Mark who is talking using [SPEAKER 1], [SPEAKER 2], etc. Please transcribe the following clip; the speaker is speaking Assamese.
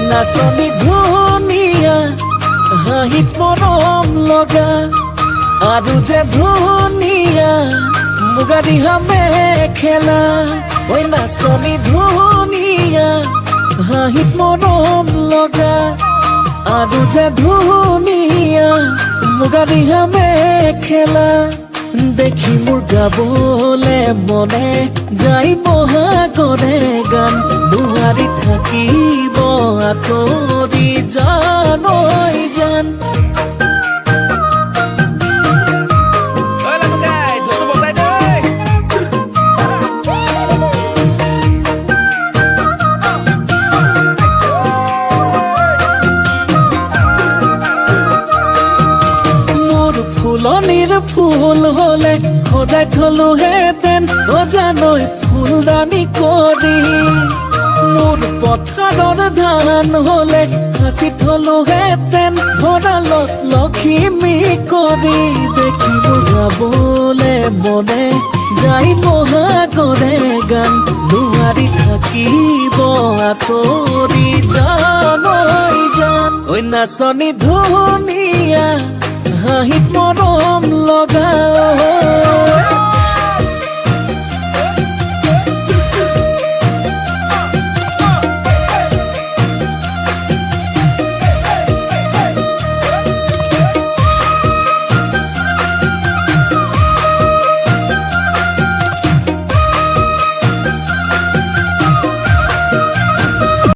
[SPEAKER 1] নাচনি ধুনীয়া হাঁহিত মৰম লগা আৰু যে ধুনীয়া মুগা ৰিহা মেখেলা ঐ নাচনি ধুনীয়া হাঁহিত মৰম লগা আৰু যে ধুনীয়া মুগা ৰিহা মেখেলা দেখি মোৰ গাবলে মনে যাই বহাগৰে গান নোৱাৰি থাকিব আঁতৰি জান ঐ জান ফুলনিৰ ফুল হলে সজাই থলোহেঁতেন অজানৈ ফুলদানি কৰি মোৰ পথাৰৰ ধান হলে সাঁচি থলোহেঁতেন ভঁৰালত লখিমী কৰি দেখিব গাবলে মনে যাই বহাগৰে গান নোৱাৰি থাকিব আঁতৰি জান ঐ জান ঐ নাচনি ধুনীয়া হাঁহিত মৰম লগা